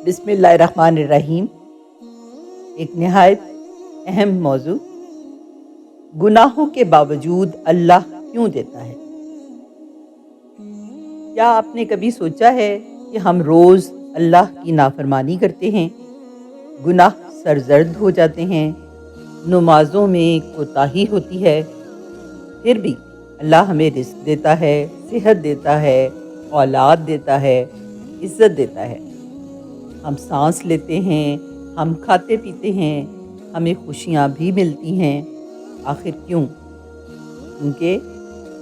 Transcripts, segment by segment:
بسم اللہ الرحمن الرحیم۔ ایک نہایت اہم موضوع، گناہوں کے باوجود اللہ کیوں دیتا ہے؟ کیا آپ نے کبھی سوچا ہے کہ ہم روز اللہ کی نافرمانی کرتے ہیں، گناہ سرزد ہو جاتے ہیں، نمازوں میں کوتاہی ہوتی ہے، پھر بھی اللہ ہمیں رزق دیتا ہے، صحت دیتا ہے، اولاد دیتا ہے، عزت دیتا ہے، ہم سانس لیتے ہیں، ہم کھاتے پیتے ہیں، ہمیں خوشیاں بھی ملتی ہیں۔ آخر کیوں؟ کیونکہ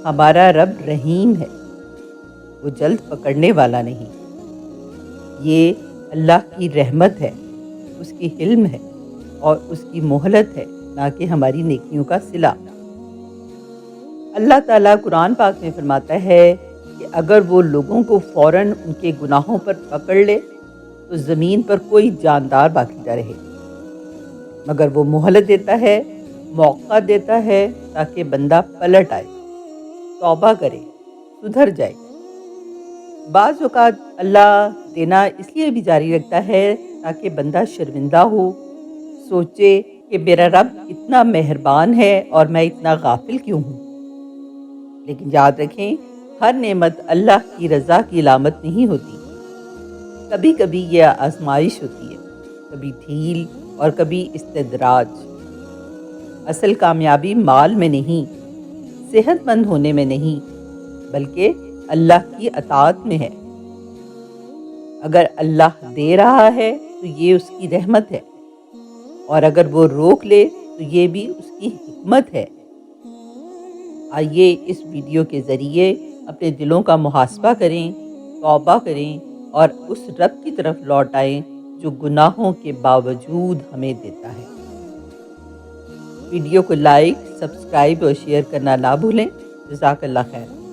ہمارا رب رحیم ہے، وہ جلد پکڑنے والا نہیں۔ یہ اللہ کی رحمت ہے، اس کی حلم ہے اور اس کی مہلت ہے، نہ کہ ہماری نیکیوں کا صلہ۔ اللہ تعالیٰ قرآن پاک میں فرماتا ہے کہ اگر وہ لوگوں کو فوراً ان کے گناہوں پر پکڑ لے تو زمین پر کوئی جاندار باقی نہ رہے، مگر وہ مہلت دیتا ہے، موقع دیتا ہے تاکہ بندہ پلٹ آئے، توبہ کرے، سدھر جائے۔ بعض اوقات اللہ دینا اس لیے بھی جاری رکھتا ہے تاکہ بندہ شرمندہ ہو، سوچے کہ میرا رب اتنا مہربان ہے اور میں اتنا غافل کیوں ہوں۔ لیکن یاد رکھیں، ہر نعمت اللہ کی رضا کی علامت نہیں ہوتی۔ کبھی کبھی یہ آزمائش ہوتی ہے، کبھی ڈھیل اور کبھی استدراج۔ اصل کامیابی مال میں نہیں، صحت مند ہونے میں نہیں، بلکہ اللہ کی اطاعت میں ہے۔ اگر اللہ دے رہا ہے تو یہ اس کی رحمت ہے، اور اگر وہ روک لے تو یہ بھی اس کی حکمت ہے۔ آئیے اس ویڈیو کے ذریعے اپنے دلوں کا محاسبہ کریں، توبہ کریں اور اس رب کی طرف لوٹ آئیں جو گناہوں کے باوجود ہمیں دیتا ہے۔ ویڈیو کو لائک، سبسکرائب اور شیئر کرنا نہ بھولیں۔ جزاک اللہ خیر۔